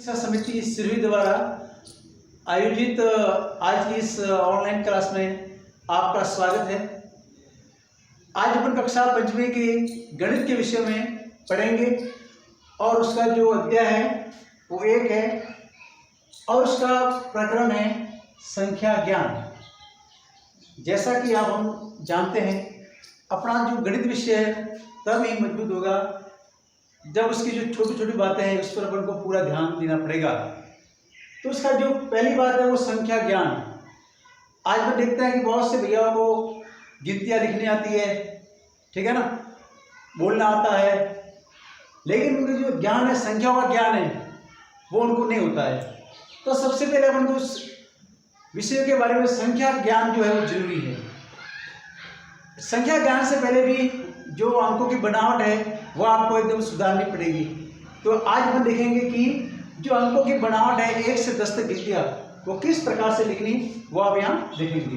शिक्षा समिति सिरवी द्वारा आयोजित आज की इस ऑनलाइन क्लास में आपका स्वागत है। आज अपन कक्षा पंचमी के गणित के विषय में पढ़ेंगे और उसका जो अध्याय है वो 1 है और उसका प्रकरण है संख्या ज्ञान। जैसा कि आप हम जानते हैं, अपना जो गणित विषय है तब ही मजबूत होगा जब उसकी जो छोटी छोटी बातें हैं उस पर अपन को पूरा ध्यान देना पड़ेगा। तो उसका जो पहली बात है वो संख्या ज्ञान। आज हम देखते हैं कि बहुत से भैया को गिनतियाँ लिखनी आती है, ठीक है ना, बोलना आता है, लेकिन उनका जो ज्ञान है, संख्याओं का ज्ञान है, वो उनको नहीं होता है। तो सबसे पहले अपन को उस विषय के बारे में संख्या ज्ञान जो है वो जरूरी है। संख्या ज्ञान से पहले भी जो अंकों की बनावट है वो आपको एकदम सुधारनी पड़ेगी। तो आज हम देखेंगे कि जो अंकों की बनावट है 1 से 10 तक गिनतियाँ वो किस प्रकार से लिखनी, वो आप यहाँ देखेंगे।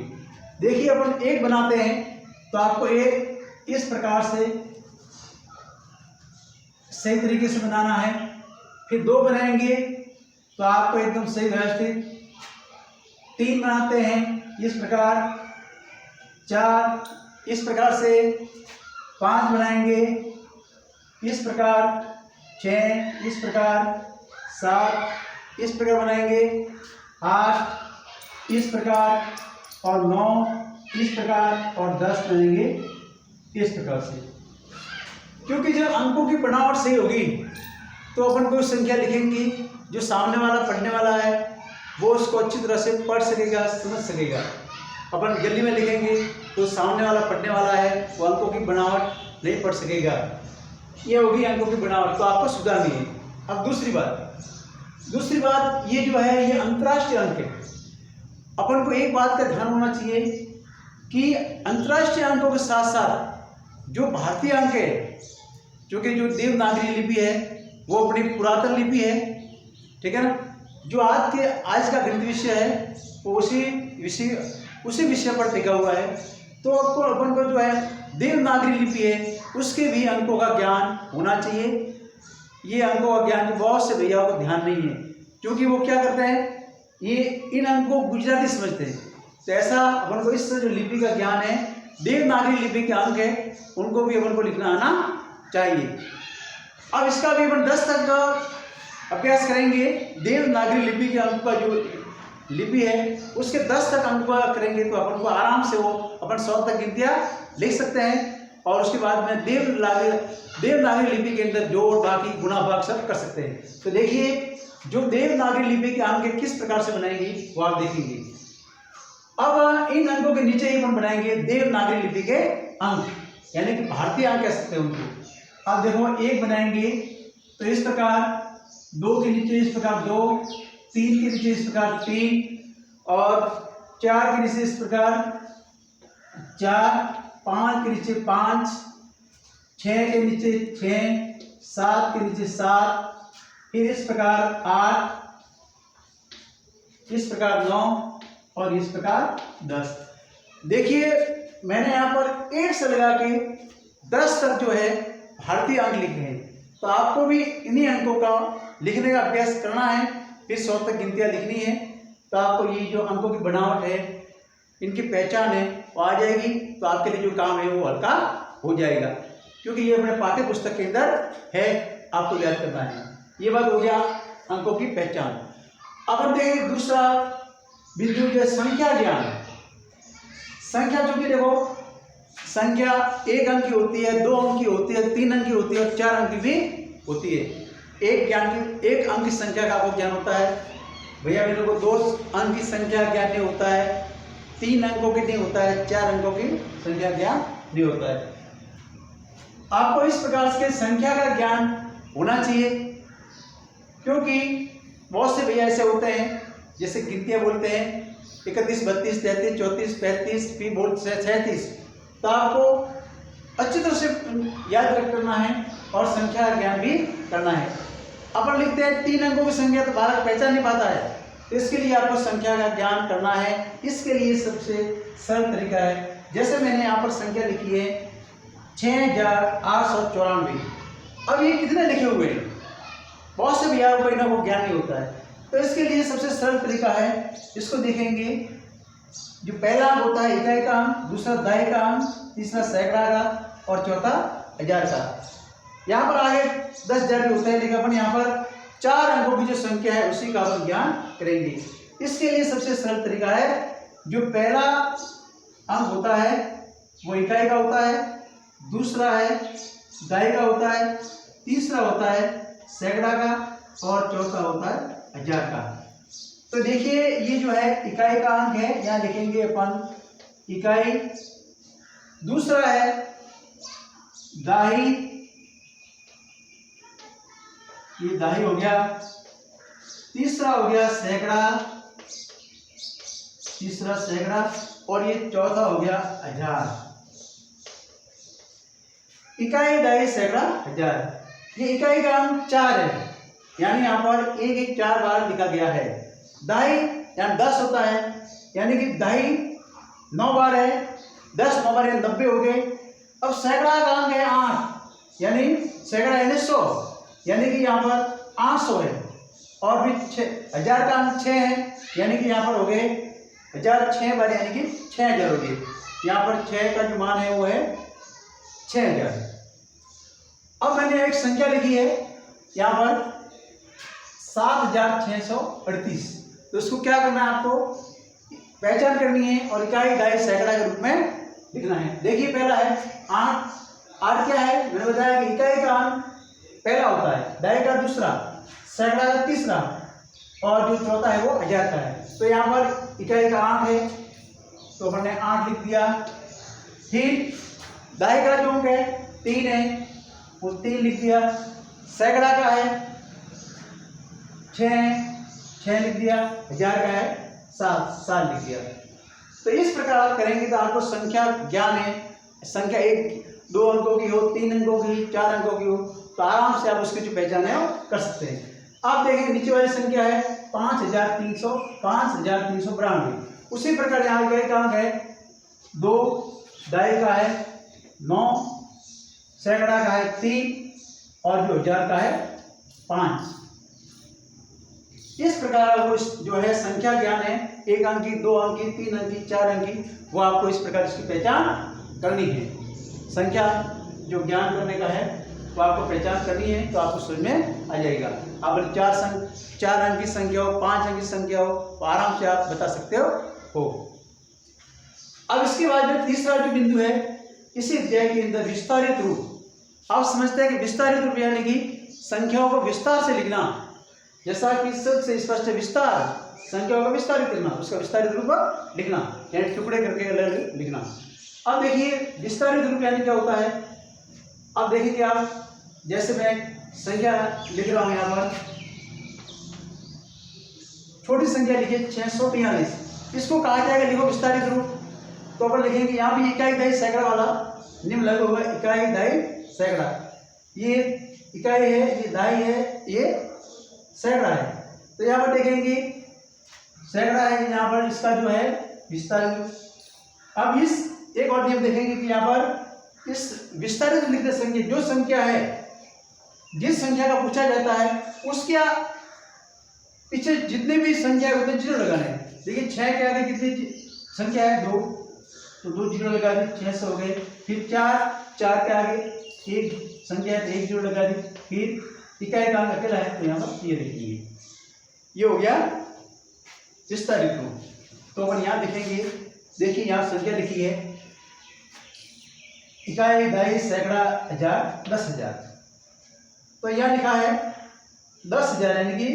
देखिए, अपन 1 बनाते हैं तो आपको 1 इस प्रकार से सही तरीके से बनाना है। फिर 2 बनाएंगे तो आपको एकदम सही व्यवस्थित। 3 बनाते हैं इस प्रकार, 4 इस प्रकार से, 5 बनाएंगे इस प्रकार, 6 इस प्रकार, 7 इस प्रकार बनाएंगे, 8 इस प्रकार और 9 इस प्रकार और 10 बनाएंगे इस प्रकार से। क्योंकि जब अंकों की बनावट सही होगी तो अपन कोई संख्या लिखेंगे, जो सामने वाला पढ़ने वाला है वो उसको अच्छी तरह से पढ़ सकेगा, समझ सकेगा। अपन जल्दी में लिखेंगे तो सामने वाला पढ़ने वाला है वो अंकों की बनावट नहीं पढ़ सकेगा। ये होगी अंकों की बनावट, तो आपको सुधारनी है। अब दूसरी बात ये जो है ये अंतर्राष्ट्रीय अंक है। अपन को एक बात का ध्यान होना चाहिए कि अंतर्राष्ट्रीय अंकों के साथ साथ जो भारतीय अंक है, क्योंकि जो देवनागरी लिपि है वो अपनी पुरातन लिपि है, ठीक है ना, जो आज का गणित विषय है वो उसी विषय पर टिका हुआ है। तो आपको अपन को जो है देवनागरी लिपि है उसके भी अंकों का ज्ञान होना चाहिए। ये अंकों का ज्ञान बहुत से भैया को ध्यान नहीं है, क्योंकि वो क्या करते हैं, ये इन अंकों को गुजराती समझते हैं। तो ऐसा अपन को इस जो लिपि का ज्ञान है, देवनागरी लिपि के अंक है, उनको भी अपन को लिखना आना चाहिए। अब इसका भी अपन 10 तक का अभ्यास करेंगे। देवनागरी लिपि के अंक का जो लिपि है उसके 10 तक अंक करेंगे तो अपन को आराम से वो अपन 100 तक गिनतियाँ लिख सकते हैं। और उसके बाद में देवनागरी लिपि के अंदर जोड़, बाकी गुणा भाग सब कर सकते हैं। तो देखिए, जो देवनागरी लिपि के अंक किस प्रकार से बनाएंगे वो आप देखेंगे। अब इन अंकों के नीचे ही हम बनाएंगे देवनागरी लिपि के अंक, यानी कि भारतीय अंक कह सकते हैं उनको। अब देखो, 1 बनाएंगे तो इस प्रकार, 2 के नीचे इस प्रकार 2, 3 के नीचे इस प्रकार 3 और 4 के नीचे इस प्रकार 4, 5 के नीचे 5, 6 के नीचे 6, 7 के नीचे 7, फिर इस प्रकार 8, इस प्रकार 9 और इस प्रकार 10। देखिए, मैंने यहाँ पर 1 से लगा के 10 तक जो है भारतीय अंक लिखे हैं। तो आपको भी इन्हीं अंकों का लिखने का अभ्यास करना है, फिर 100 तक गिनतियाँ लिखनी है। तो आपको ये जो अंकों की बनावट है, इनकी पहचान है, वो आ जाएगी। तो आपके लिए जो काम है वो हल्का हो जाएगा, क्योंकि ये अपने पाठ्य पुस्तक के अंदर है, आपको याद करना है। ये बात हो गया अंकों की पहचान। अब हम देखें दूसरा बिंदु जो है संख्या ज्ञान। संख्या, चूंकि देखो, संख्या 1 अंक की होती है, 2 अंक की होती है, 3 अंक की होती है और 4 अंक की भी होती है। एक अंक की संख्या का आपको ज्ञान होता है भैया, मेरे को 2 अंक की संख्या ज्ञान नहीं होता है, 3 अंकों की नहीं होता है, 4 अंकों की संख्या ज्ञान नहीं होता है। आपको इस प्रकार से संख्या का ज्ञान होना चाहिए, क्योंकि बहुत से भैया ऐसे होते हैं जैसे गिनतियाँ बोलते हैं 31, 32, 33, 34, 35, फिर बोल 37। तो आपको अच्छी तरह से याद करना है और संख्या का ज्ञान भी करना है। अपन लिखते हैं 3 अंकों की संख्या तो बालक पहचान नहीं पाता है, तो इसके लिए आपको संख्या का ज्ञान करना है। इसके लिए सबसे सरल तरीका है, जैसे मैंने यहाँ पर संख्या लिखी है 6894। अब ये कितने लिखे हुए हैं, बहुत से भैया को ना वो ज्ञान नहीं होता है। तो इसके लिए सबसे सरल तरीका है, इसको देखेंगे। जो पहला अंक होता है इकाई का अंक, दूसरा दहाई का अंक, तीसरा सैकड़ा का और चौथा हजार का। यहाँ पर आगे 10,000 होता है, लेकिन अपन यहाँ पर 4 अंकों की जो संख्या है उसी का अपन ज्ञान करेंगे। इसके लिए सबसे सरल तरीका है, जो पहला अंक होता है वो इकाई का होता है, दूसरा है दहाई का होता है, तीसरा होता है सैकड़ा का और चौथा होता है हजार का। तो देखिए ये जो है इकाई का अंक है, यहाँ लिखेंगे अपन इकाई, दूसरा है दहाई, ये दहाई हो गया, तीसरा हो गया सैकड़ा, तीसरा सैकड़ा और ये चौथा हो गया हजार। इकाई, दहाई, सैकड़ा, हजार। ये इकाई का अंक 4 है, यानी यहाँ पर 1 1 4 बार लिखा गया है। दहाई यानी 10 होता है, यानी कि दहाई 9 बार है, 10 9 बार 90 हो गए। अब सैकड़ा का अंक है 8, यानी सैकड़ा यानी 100, यानी कि यहाँ पर 800 है। और फिर हजार का अंक 6 है, यानी कि यहाँ पर हो गए 1000 6 बार, यानी कि 6000 हो गए। यहाँ पर 6 का जो मान है वो है 6000। अब मैंने एक संख्या लिखी है यहाँ पर 7638। तो इसको क्या करना है, आपको पहचान करनी है और इकाई, दहाई, सैकड़ा के रूप में लिखना है। देखिए पहला है 8। 8 क्या है, मैंने बताया कि इकाई का अंक पहला होता है, दहाई का दूसरा, सैकड़ा का तीसरा और जो चौथा है वो हजार का है। तो यहाँ पर इकाई का अंक है तो हमने 8 लिख दिया। फिर दहाई का जो अंक है 3 है, वो 3 लिख दिया। सैकड़ा का है 6 लिख दिया। हजार का है 7 लिख दिया। तो इस प्रकार आप करेंगे तो आपको संख्या ज्ञान है। संख्या 1 2 अंकों की हो, 3 अंकों की, 4 अंकों की हो, तो आराम से आप उसकी जो पहचान है वो कर सकते हैं। आप देखेंगे नीचे वाली संख्या है 5392। उसी प्रकार यहाँ इकाई का अंक है 2, दहाई का है 9, सैकड़ा का है 3 और जो हजार का है 5। इस प्रकार आपको जो है संख्या ज्ञान है, 1 अंकी, 2 अंकी, 3 अंकी, 4 अंकी, वो आपको इस प्रकार इसकी पहचान करनी है। संख्या जो ज्ञान करने का है वो आपको पहचान करनी है, तो आपको समझ में आ जाएगा। अब 4 अंक की संख्या हो, 5 अंक की संख्या हो, तो आराम से आप बता सकते हो। अब इसके बाद जो तीसरा जो बिंदु है, इसी अध्याय के अंदर विस्तारित रूप। आप समझते हैं कि विस्तारित रूप यानी कि संख्याओं को विस्तार से लिखना, जैसा कि सबसे स्पष्ट विस्तार, संख्याओं का विस्तारित करना, उसका विस्तारित रूप लिखना, यानी टुकड़े करके अलग लिखना। अब देखिए विस्तारित रूप यानी क्या होता है। अब देखिए आप, जैसे मैं संख्या लिख रहा हूं यहाँ पर, छोटी संख्या लिखिए 643, इसको कहा जाएगा लिखो विस्तारित रूप। तो अपन लिखेंगे यहाँ भी इकाई, दहाई, सैकड़ा वाला निम्न लगा हुआ है, इकाई, दहाई, सैकड़ा। ये इकाई है, ये दहाई है, ये सैकड़ा है। तो यहाँ पर देखेंगे सैकड़ा है, यहाँ पर इसका जो है विस्तारित। अब इस एक और नियम देखेंगे कि यहाँ पर इस विस्तारित लिखते संख्या, जो संख्या है, जिस संख्या का पूछा जाता है उसके पीछे जितने भी संख्या है उतने जीरो लगाने हैं। देखिए 6 के आगे कितनी संख्या है, 2, तो 2 जीरो लगा दी, 6 हो गए। फिर 4 के आगे 1 संख्या है, 1 जीरो लगा दी। फिर इकाई का अंक अकेला है, तो यहाँ पर ये लिखेंगे। ये हो गया विस्तारित रूप। तो अपन यहाँ देखेंगे, देखिए यहाँ संख्या लिखी है इकाई, दहाई, सैकड़ा, हजार, 10,000। तो यहाँ लिखा है 10,000, यानी कि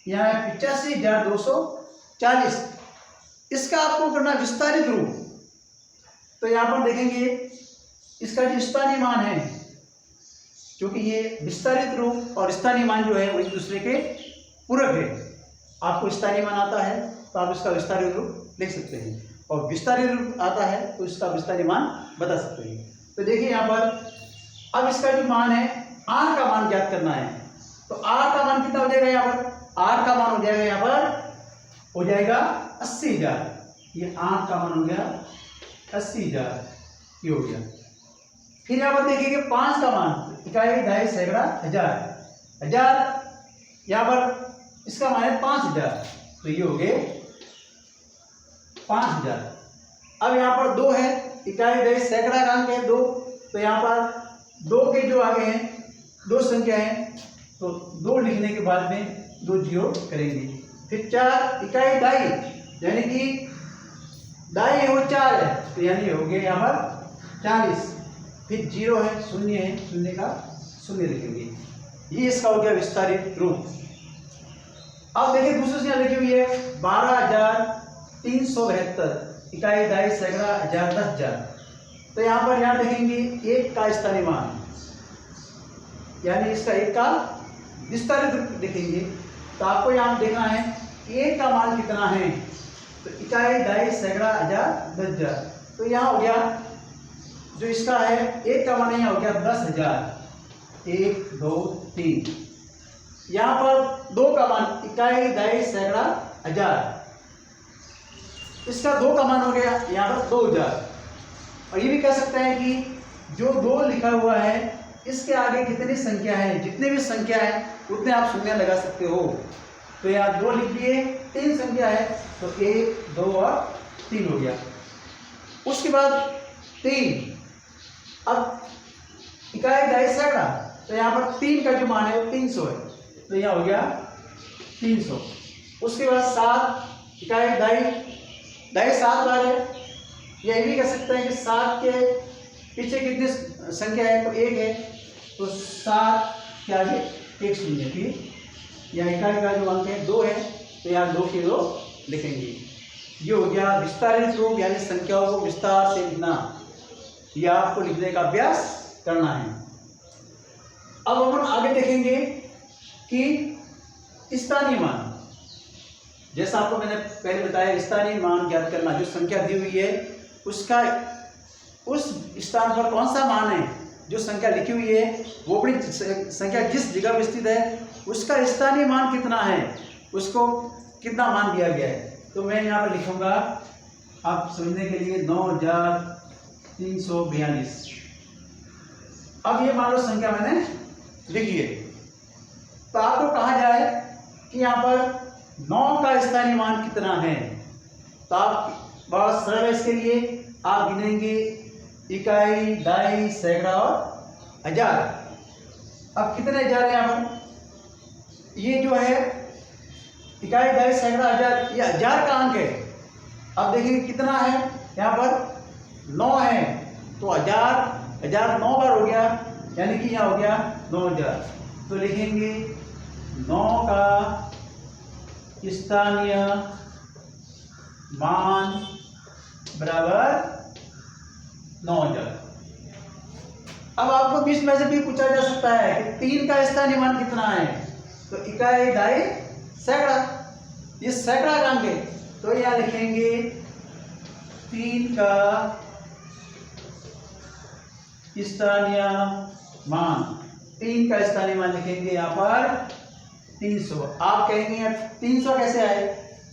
यहाँ 85,240। इसका आपको करना विस्तारित रूप। तो यहाँ पर देखेंगे इसका जो स्थानीय मान है, क्योंकि ये विस्तारित रूप और स्थानीय मान जो है वो एक दूसरे के पूरक है। आपको स्थानीय मान आता है तो आप इसका विस्तारित रूप लिख सकते हैं, और विस्तारित रूप आता है तो इसका विस्तारित मान बता सकते हैं। तो देखिए यहाँ पर अब इसका जो मान है, r का मान ज्ञात करना है। तो r का मान कितना हो जाएगा, यहाँ पर r का मान हो जाएगा, यहाँ पर हो जाएगा 80,000। ये 8 का मान हो गया 80,000, ये हो गया। फिर यहाँ पर देखिए 5 का मान, इकाई, दहाई, सैकड़ा, हजार। 1000 यहाँ पर इसका मान है 5000, तो ये हो गए 5000। अब यहाँ पर 2 है, इकाई दही सैकड़ा का अंक है 2, तो यहाँ पर 2 के जो आगे हैं 2 संख्या है, तो 2 लिखने के बाद में 2 जीरो करेंगे। फिर 4 इकाई दाई, यानी कि दाई है वो 4 है, तो यानी हो गया यहाँ पर 40। फिर 0 है, शून्य है, शून्य का शून्य लिखेंगे। ये इसका हो गया विस्तारित रूप। अब देखिए दूसरी संख्या लिखी हुई है 12372, इकाई दाई सैकड़ा हजार 10,000, तो यहाँ पर यहाँ देखेंगे 1 का स्थानीय मान, यानी इसका 1 का विस्तारित रूप देखेंगे। तो आपको यहाँ देखना है 1 का मान कितना है, तो इकाई दाई सैकड़ा हजार 10,000, तो यहाँ हो गया जो इसका है 1 का मान यहाँ हो गया 10,000, 1 2 3। यहाँ पर 2 का मान इकाई दाई सैकड़ा हजार, इसका 2 का मान हो गया यहाँ पर 2000। और ये भी कह सकते हैं कि जो 2 लिखा हुआ है इसके आगे कितनी संख्या है, जितनी भी संख्या है उतने आप शून्य लगा सकते हो। तो यहाँ 2 लिख दिए, 3 संख्या है, तो 1 2 और 3 हो गया। उसके बाद 3, अब इकाई दाई सैकड़ा, तो यहाँ पर 3 का जो मान है वो 300 है, तो यहाँ हो गया 300। उसके बाद 7 इकाई दाई 7 बार है, यह भी कह सकते हैं कि 7 के पीछे कितनी संख्या है, तो 1 है, तो 7 के आगे 1 शून्य। फिर यहाँ इकाई का जो अंक है 2 है, तो यहाँ 2 के 2 लिखेंगे। ये हो गया विस्तारित रूप, यानी संख्याओं को विस्तार से लिखना। यह आपको लिखने का अभ्यास करना है। अब हम आगे देखेंगे कि स्थानीय मान, जैसा आपको मैंने पहले बताया, स्थानीय मान ज्ञात करना। जो संख्या दी हुई है उसका उस स्थान पर कौन सा मान है, जो संख्या लिखी हुई है वो अपनी संख्या जिस जगह पर स्थित है उसका स्थानीय मान कितना है, उसको कितना मान दिया गया है। तो मैं यहाँ पर लिखूंगा आप समझने के लिए 9342। अब ये मान लो संख्या मैंने लिखी है, तो आपको कहा जाए कि यहाँ पर 9 का स्थानीय मान कितना है, तो आप बहुत सरल है, इसके लिए आप गिनेंगे इकाई दाई सैकड़ा और हजार। अब कितने हजार है यहाँ पर, ये जो है इकाई दाई सैकड़ा हजार, ये हजार का अंक है। अब देखिए कितना है, यहाँ पर 9 है, तो हजार 9 बार हो गया, यानी कि यहाँ हो गया 9000। तो लिखेंगे 9 का स्थानीय मान बराबर 9000। अब आपको बीच में से भी पूछा जा सकता है कि 3 का स्थानीय मान कितना है, तो इकाई दाई सैकड़ा, ये सैकड़ा का अंक है, तो यहाँ लिखेंगे 3 का स्थानीय मान, 3 का स्थानीय मान लिखेंगे यहाँ पर 300। आप कहेंगे 300 कैसे आए,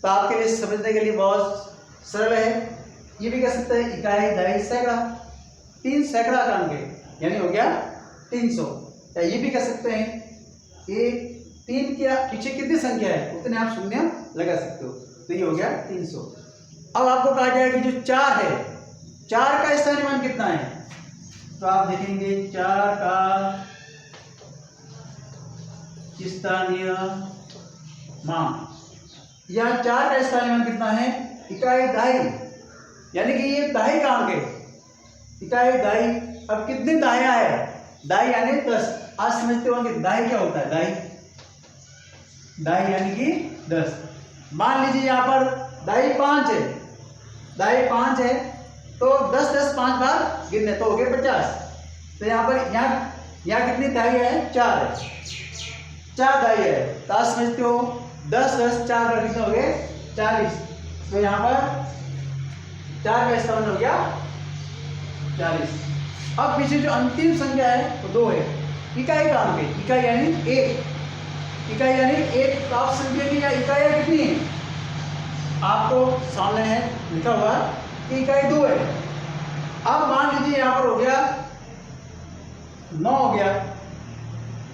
तो आपके लिए समझने के लिए बहुत सरल है। ये भी कह सकते हैं इकाई दाई सैकड़ा, 3 सैकड़ा का अंक है, यानी हो गया 300। या ये भी कह सकते हैं 3 के पीछे कितनी संख्या है उतने आप शून्य लगा सकते हो, तो ये हो गया 300। अब आपको कहा जाएगा कि जो 4 है, 4 का स्थानीय मान कितना है, तो आप देखेंगे 4 का स्थानीय मान, यहाँ 4 का स्थानीय मान कितना है, इकाई दाई, यानी कि ये दाई का अंक है, इकाई दाई। अब कितनी दाहिया है, दाई यानी 10। आज समझते हो कि दाई क्या होता है, दाई यानी कि 10। मान लीजिए यहाँ पर दाई 5 है, दाई 5 है, तो 10 10 5 बार गिनने, तो हो गए 50। तो यहाँ पर यहाँ कितनी दाई है, 4 है, 4 दाई है, तो आप समझते हो 10 10 4 बार कितने हो गए 40। तो यहाँ पर 4 का स्थान हो गया 40। अब पीछे जो अंतिम संख्या है वो 2 है, इकाई का अंक है, इकाई यानी 1, इकाई यानी 1। तो आप समझिए कि यहाँ इकाइयाँ कितनी है, आपको सामने है लिखा हुआ कि इकाई 2 है। अब मान लीजिए यहाँ पर हो गया 9 हो गया,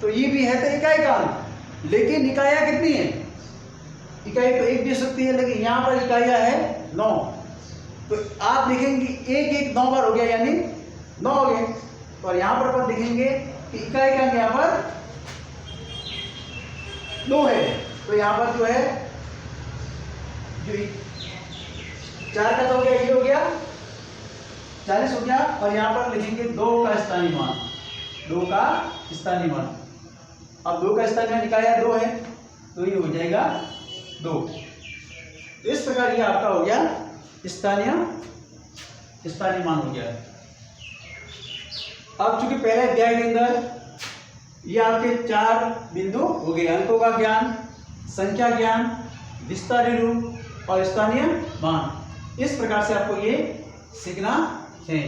तो ये भी है तो इकाई का अंक, लेकिन इकाइयाँ कितनी है? इकाई तो एक दे सकती है, लेकिन यहाँ पर इकाइयाँ है 9। तो आप लिखेंगे एक एक 9 बार हो गया, यानी 9 हो गए। और यहाँ पर अपन लिखेंगे कि इकाई का यहाँ पर 2 है, तो यहाँ पर जो है जो 4 का तो हो गया, ये हो गया 40 हो गया। और यहाँ पर लिखेंगे 2 का स्थानीय मान, 2 का स्थानीय मान। अब 2 का स्थानीय मान इकाइयाँ 2 है, तो ये हो जाएगा 2। इस प्रकार ये आपका हो गया स्थानीय मान हो गया। अब चूंकि पहले अध्याय के अंदर ये आपके 4 बिंदु हो गए, अंकों का ज्ञान, संख्या ज्ञान, विस्तारित रूप और स्थानीय मान। इस प्रकार से आपको ये सीखना है।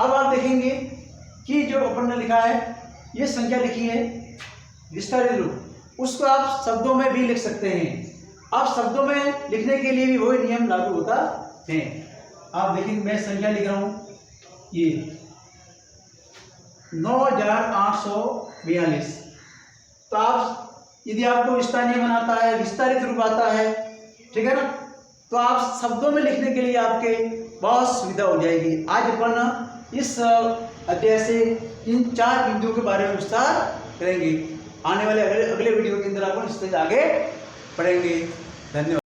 अब आप देखेंगे कि जो अपन ने लिखा है, ये संख्या लिखी है, विस्तारित रूप, उसको आप शब्दों में भी लिख सकते हैं। आप शब्दों में लिखने के लिए भी वही नियम लागू होता है। आप देखेंगे मैं संख्या लिख रहा हूं, ये 9842। तो आप यदि आपको स्थानीय बनाता है, विस्तारित रूप आता है, ठीक है ना, तो आप शब्दों में लिखने के लिए आपके बहुत सुविधा हो जाएगी। आज अपन इस अध्याय से इन 4 बिंदुओं के बारे में विस्तार करेंगे। आने वाले अगले वीडियो के अंदर अपन इससे आगे पढ़ेंगे। धन्यवाद।